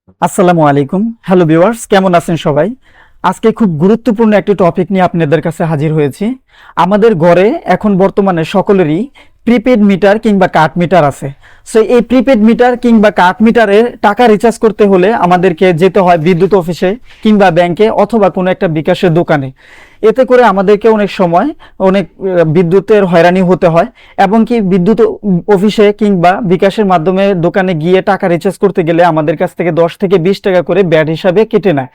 আসসালামু আলাইকুম। Hello viewers, কেমন আছেন সবাই? আজকে খুব গুরুত্বপূর্ণ একটি টপিক নিয়ে আপনাদের কাছে হাজির হয়েছি। আমাদের ঘরে এখন বর্তমানে সকলেরই প্রিপেড মিটার কিংবা কার্ড মিটার আছে। সো এই প্রিপেড মিটার কিংবা কার্ড মিটারের টাকা রিচার্জ করতে হলে আমাদেরকে যেতে হয় বিদ্যুৎ অফিসে কিংবা ব্যাংকে অথবা কোনো একটা বিকাশের দোকানে। এতে করে আমাদেরকে অনেক সময় অনেক বিদ্যুতের হয়রানি হতে হয়, এবং কি বিদ্যুৎ অফিসে কিংবা বিকাশের মাধ্যমে দোকানে গিয়ে টাকা রিচার্জ করতে গেলে আমাদের কাছ থেকে 10 থেকে 20 টাকা করে ব্যাড হিসাবে কেটে নেয়।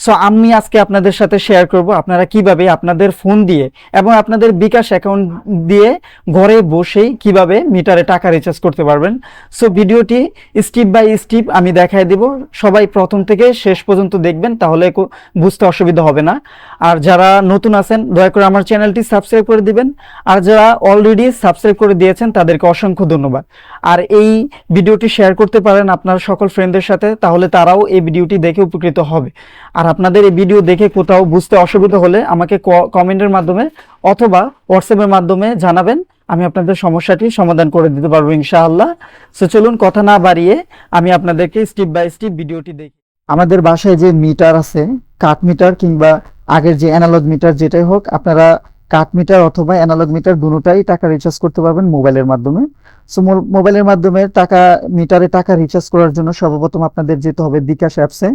সো আমি আজকে আপনাদের সাথে শেয়ার করব আপনারা কিভাবে আপনাদের ফোন দিয়ে এবং আপনাদের বিকাশ অ্যাকাউন্ট দিয়ে ঘরে বসেই কিভাবে মিটারে টাকা রিচার্জ করতে পারবেন। সো ভিডিওটি স্টেপ বাই স্টেপ আমি দেখাই দেব, সবাই প্রথম থেকে শেষ পর্যন্ত দেখবেন, তাহলে বুঝতে অসুবিধা হবে না। আর যারা নতুন আছেন দয়া করে আমার চ্যানেলটি সাবস্ক্রাইব করে দিবেন, আর যারা অলরেডি সাবস্ক্রাইব করে দিয়েছেন তাদেরকে অসংখ্য ধন্যবাদ। আর এই ভিডিওটি শেয়ার করতে পারেন আপনার সকল ফ্রেন্ডদের সাথে, তাহলে তারাও এই ভিডিওটি দেখে উপকৃত হবে। আর আপনাদের এই ভিডিও দেখে কোথাও বুঝতে অসুবিধা হলে আমাকে কমেন্টের মাধ্যমে অথবা হোয়াটসঅ্যাপের মাধ্যমে জানাবেন, আমি আপনাদের সমস্যাটি সমাধান করে দিতে পারবো ইনশাআল্লাহ। সো চলুন কথা না বাড়িয়ে আমি আপনাদেরকে স্টেপ বাই স্টেপ ভিডিওটি দেখি। আমাদের বাসায় যে মিটার আছে, কাঠ মিটার কিংবা আগের যে অ্যানালগ মিটার যেটাই হোক, আপনারা কাঠ মিটার অথবা অ্যানালগ মিটার দুটোটাই টাকা রিচার্জ করতে পারবেন মোবাইলের মাধ্যমে। সো মোবাইলের মাধ্যমে মিটারে টাকা রিচার্জ করার জন্য সর্বপ্রথম আপনাদের যেতে হবে বিকাশ অ্যাপসে।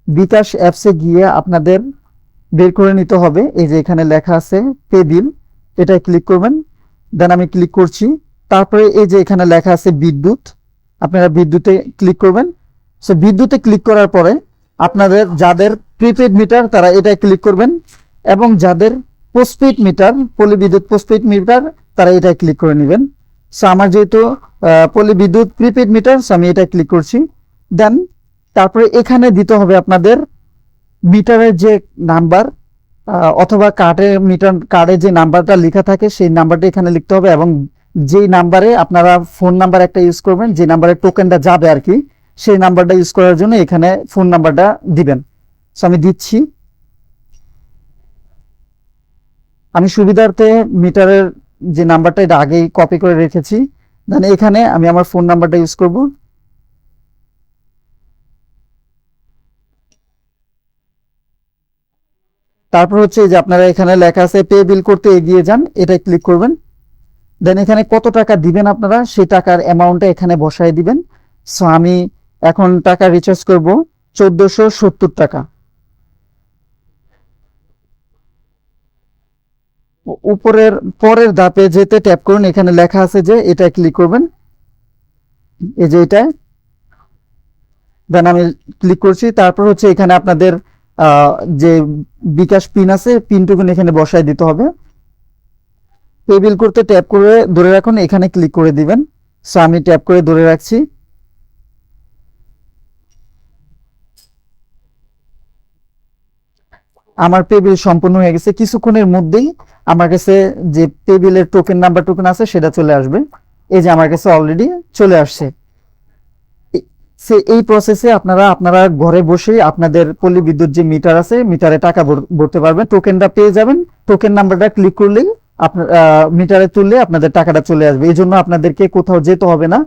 বিকাশ অ্যাপসে গিয়ে আপনাদের বের করে নিতে হবে এই যে এখানে লেখা আছে পে বিল, এটাই ক্লিক করবেন। দেন আমি ক্লিক করছি। তারপরে এই যে এখানে লেখা আছে বিদ্যুৎ, আপনারা বিদ্যুতে ক্লিক করবেন। সো বিদ্যুতে ক্লিক করার পরে আপনাদের যাদের প্রিপেড মিটার তারা এটাই ক্লিক করবেন, এবং যাদের পোস্টপেড মিটার পল্লী বিদ্যুৎ পোস্টপেড মিটার তারা এটাই ক্লিক করে নেবেন। সো আমার যেহেতু পল্লী বিদ্যুৎ প্রিপেড মিটার, সো আমি এটা ক্লিক করছি। দেন তারপরে এখানে দিতে হবে আপনাদের মিটারের যে নাম্বার অথবা কার্ডে যে নাম্বারটা লেখা থাকে সেই নাম্বারটা এখানে লিখতে হবে, এবং যেই নাম্বারে আপনারা ফোন নাম্বার একটা ইউজ করবেন, যে নাম্বারে টোকেনটা যাবে আর কি, সেই নাম্বারটা ইউজ করার জন্য এখানে ফোন নাম্বারটা দিবেন। সো আমি দিচ্ছি। আমি সুবিধার্থে মিটারের যে নাম্বারটা এটা আগেই কপি করে রেখেছি। দেন এখানে আমি আমার ফোন নাম্বারটা ইউজ করব। তারপর হচ্ছে যে আপনারা এখানে লেখা আছে পে বিল করতে এগিয়ে যান, এটা ক্লিক করবেন। দেন এখানে কত টাকা দিবেন আপনারা সেই টাকার অ্যামাউন্টটা এখানে বসায় দিবেন। সো আমি এখন টাকা রিচার্জ করব 1470 টাকা। উপরের পরের ধাপে যেতে ট্যাপ করুন, এখানে লেখা আছে যে এটা ক্লিক করবেন, এই যে এটা। দেন আমি ক্লিক করছি। তারপর হচ্ছে এখানে আপনাদের যে বিকাশ পিন আছে, পিনটুকু এখানে বসায় দিতে হবে। পে বিল করতে ট্যাপ করে ধরে রাখুন, এখানে ক্লিক করে দিবেন। সো আমি ট্যাপ করে ধরে রাখছি। আমার পে বিল সম্পূর্ণ হয়ে গেছে। কিছুক্ষণের মধ্যেই আমার কাছে যে পে বিলের টোকেন আছে সেটা চলে আসবে। এই যে আমার কাছে অলরেডি চলে আসছে। এই প্রসেসে আপনারা ঘরে বসে আপনাদের পল্লী বিদ্যুৎ যে মিটার আছে মিটারে টাকা ভরতে পারবেন। টোকেনটা পেয়ে যাবেন, টোকেন নাম্বারটা ক্লিক করলেই আপনার মিটারে তুললে আপনাদের টাকাটা চলে আসবে। এই জন্য আপনাদেরকে কোথাও যেতে হবে না,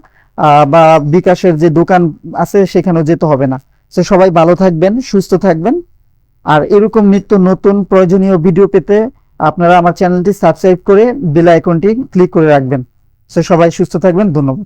বা বিকাশের যে দোকান আছে সেখানেও যেতে হবে না। তো সবাই ভালো থাকবেন, সুস্থ থাকবেন। আর এরকম নিত্য নতুন প্রয়োজনীয় ভিডিও পেতে আপনারা আমার চ্যানেলটি সাবস্ক্রাইব করে বেল আইকনটি ক্লিক করে রাখবেন। তো সবাই সুস্থ থাকবেন, ধন্যবাদ।